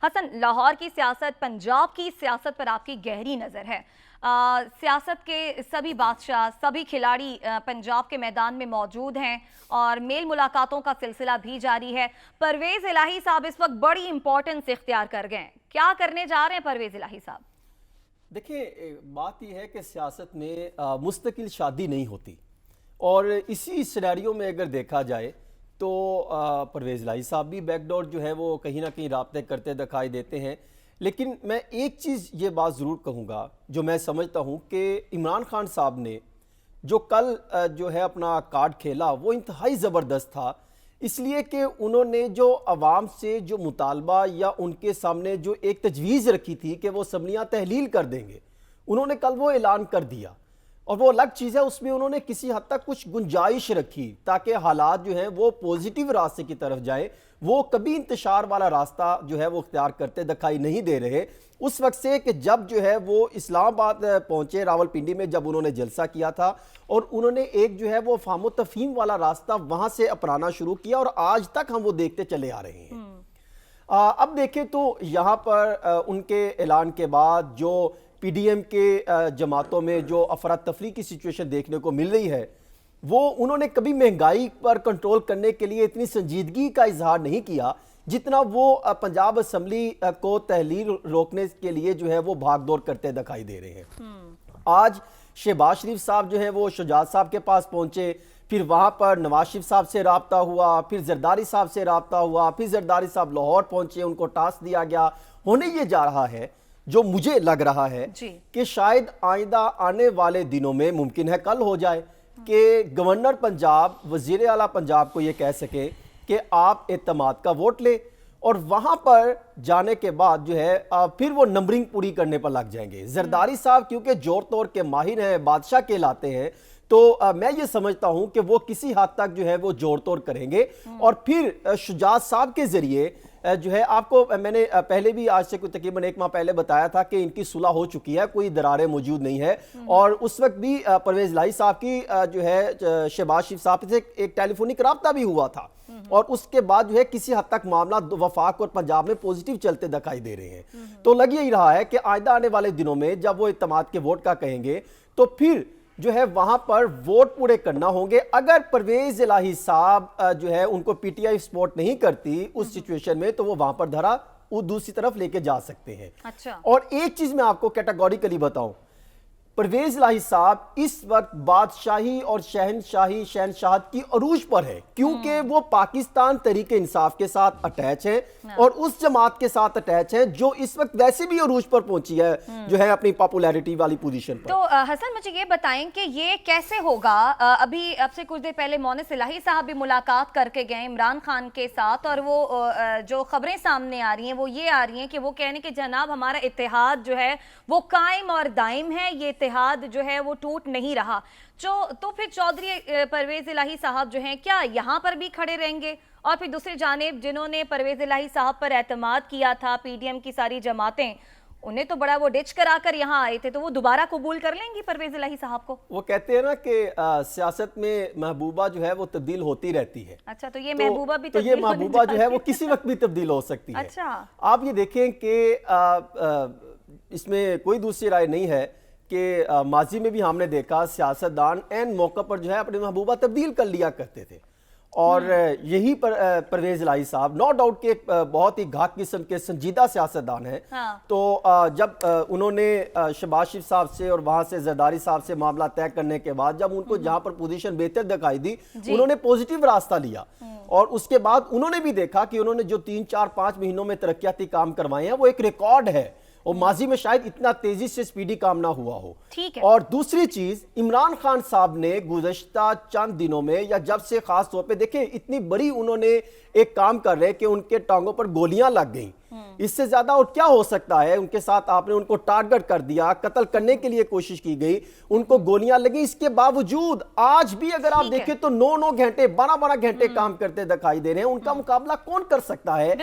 حسن، لاہور کی سیاست، پنجاب کی سیاست پر آپ کی گہری نظر ہے۔ سیاست کے سبھی بادشاہ، سبھی کھلاڑی پنجاب کے میدان میں موجود ہیں اور میل ملاقاتوں کا سلسلہ بھی جاری ہے۔ پرویز الہی صاحب اس وقت بڑی امپورٹنس اختیار کر گئے ہیں، کیا کرنے جا رہے ہیں پرویز الہی صاحب؟ دیکھیں، بات یہ ہے کہ سیاست میں مستقل شادی نہیں ہوتی، اور اسی سینیریو میں اگر دیکھا جائے تو پرویز الہی صاحب بھی بیک ڈور جو ہے وہ کہیں نہ کہیں رابطے کرتے دکھائی دیتے ہیں۔ لیکن میں ایک چیز یہ بات ضرور کہوں گا جو میں سمجھتا ہوں کہ عمران خان صاحب نے جو کل جو ہے اپنا کارڈ کھیلا وہ انتہائی زبردست تھا، اس لیے کہ انہوں نے جو عوام سے جو مطالبہ یا ان کے سامنے جو ایک تجویز رکھی تھی کہ وہ اسمبلیاں تحلیل کر دیں گے، انہوں نے کل وہ اعلان کر دیا، اور وہ الگ چیز ہے، اس میں انہوں نے کسی حد تک کچھ گنجائش رکھی تاکہ حالات جو ہیں وہ پوزیٹیو راستے کی طرف جائیں۔ وہ کبھی انتشار والا راستہ جو ہے وہ اختیار کرتے دکھائی نہیں دے رہے اس وقت سے کہ جب جو ہے وہ اسلام آباد پہنچے، راول پنڈی میں جب انہوں نے جلسہ کیا تھا، اور انہوں نے ایک جو ہے وہ فہم و تفہیم والا راستہ وہاں سے اپنانا شروع کیا، اور آج تک ہم وہ دیکھتے چلے آ رہے ہیں۔ اب دیکھیں تو یہاں پر ان کے اعلان کے بعد جو پی ڈی ایم کے جماعتوں میں جو افراتفری کی سچویشن دیکھنے کو مل رہی ہے، وہ انہوں نے کبھی مہنگائی پر کنٹرول کرنے کے لیے اتنی سنجیدگی کا اظہار نہیں کیا جتنا وہ پنجاب اسمبلی کو تحلیل روکنے کے لیے جو ہے وہ بھاگ دور کرتے دکھائی دے رہے ہیں۔ آج شہباز شریف صاحب جو ہیں وہ شجاعت صاحب کے پاس پہنچے، پھر وہاں پر نواز شریف صاحب سے رابطہ ہوا، پھر زرداری صاحب سے رابطہ ہوا، پھر زرداری صاحب لاہور پہنچے، ان کو ٹاسک دیا گیا۔ ہونے یہ جا رہا ہے، جو مجھے لگ رہا ہے کہ شاید آئندہ آنے والے دنوں میں ممکن ہے کل ہو جائے کہ گورنر پنجاب، وزیر اعلیٰ پنجاب کو یہ کہہ سکے کہ آپ اعتماد کا ووٹ لیں، اور وہاں پر جانے کے بعد جو ہے پھر وہ نمبرنگ پوری کرنے پر لگ جائیں گے۔ زرداری صاحب کیونکہ جوڑ توڑ کے ماہر ہیں، بادشاہ کہلاتے ہیں، تو میں یہ سمجھتا ہوں کہ وہ کسی حد تک جو ہے وہ جوڑ توڑ کریں گے، اور پھر شجاعت صاحب کے ذریعے جو ہے، آپ کو میں نے پہلے بھی آج سے کوئی تقریباً 1 ماہ پہلے بتایا تھا کہ ان کی صلح ہو چکی ہے، کوئی دراریں موجود نہیں ہے، اور اس وقت بھی پرویز الہی صاحب کی جو ہے شہباز شریف صاحب سے ایک ٹیلی فونک رابطہ بھی ہوا تھا، اور اس کے بعد جو ہے کسی حد تک معاملہ وفاق اور پنجاب میں پوزیٹیو چلتے دکھائی دے رہے ہیں۔ تو لگ یہی رہا ہے کہ آئندہ آنے والے دنوں میں جب وہ اعتماد کے ووٹ کا کہیں گے تو پھر جو ہے وہاں پر ووٹ پورے کرنا ہوں گے۔ اگر پرویز الہی صاحب جو ہے ان کو پی ٹی آئی سپورٹ نہیں کرتی اس سچویشن میں، تو وہ وہاں پر دھرا وہ دوسری طرف لے کے جا سکتے ہیں۔ اور ایک چیز میں آپ کو کیٹاگوریکلی بتاؤں، پرویز الہی صاحب اس وقت بادشاہی اور شہنشاہت کی عروج پر ہے، کیونکہ وہ پاکستان تحریک انصاف کے ساتھ اٹیچ ہیں اور اس جماعت کے ساتھ اٹیچ ہیں جو اس وقت ویسے بھی عروج پر پہنچی ہے جو ہے اپنی پاپولیرٹی والی پوزیشن پر۔ تو حسن مجھے یہ بتائیں کہ یہ کیسے ہوگا؟ ابھی اب سے کچھ دیر پہلے مونس الہی صاحب بھی ملاقات کر کے گئے عمران خان کے ساتھ، اور وہ جو خبریں سامنے آ رہی ہیں وہ یہ آ رہی ہیں کہ وہ کہنے کہ جناب ہمارا اتحاد جو ہے وہ قائم اور دائم ہے، یہ اتحاد جو ہے وہ ٹوٹ نہیں رہا۔ تو پھر چودھری پرویز الہی صاحب جو ہیں کیا یہاں پر بھی کھڑے رہیں گے؟ اور پھر دوسری جانب جنہوں نے پرویز الہی صاحب پر اعتماد کیا تھا، پی ڈی ایم کی ساری جماعتیں، انہیں تو بڑا وہ ڈچ کرا کر یہاں آئے تھے، تو وہ دوبارہ قبول کر لیں گی پرویز الہی صاحب کو؟ وہ کہتے ہیں نا کہ سیاست میں محبوبہ جو ہے وہ تبدیل ہوتی رہتی ہے۔ اچھا، تو یہ محبوبہ بھی تو تبدیل یہ محبوبہ جو ہے وہ کسی وقت بھی تبدیل ہو سکتی ہے۔ اچھا، آپ یہ دیکھیں کہ اس میں کوئی دوسری رائے نہیں ہے کہ ماضی میں بھی ہم نے دیکھا سیاستدان این موقع پر جو ہے اپنے محبوبہ تبدیل کر لیا کرتے تھے، اور یہی پرویز الہی صاحب نو ڈاؤٹ کہ بہت ہی گھات قسم کے سنجیدہ سیاستدان ہیں۔ تو جب انہوں نے شہباز شریف صاحب سے اور وہاں سے زرداری صاحب سے معاملہ طے کرنے کے بعد جب ان کو جہاں پر پوزیشن بہتر دکھائی دی، انہوں نے پوزیٹیو راستہ لیا، اور اس کے بعد انہوں نے بھی دیکھا کہ انہوں نے جو 3-4-5 مہینوں میں ترقیاتی کام کروائے ہیں وہ ایک ریکارڈ ہے، اور ماضی میں شاید اتنا تیزی سے سپیڈی کام نہ ہوا ہو۔ اور دوسری چیز، عمران خان صاحب نے گزشتہ چند دنوں میں یا جب سے خاص طور پہ دیکھیں اتنی بڑی انہوں نے ایک کام کر رہے کہ ان کے ٹانگوں پر گولیاں لگ گئیں، اس سے زیادہ اور کیا ہو سکتا ہے؟ ان کے ساتھ آپ نے ان کو ٹارگٹ کر دیا، قتل کرنے کے لیے کوشش کی گئی، ان کو گولیاں لگیں، اس کے باوجود آج بھی اگر آپ دیکھیں تو 9 گھنٹے 12 گھنٹے کام کرتے دکھائی دے رہے ہیں۔ ان کا مقابلہ کون کر سکتا ہے؟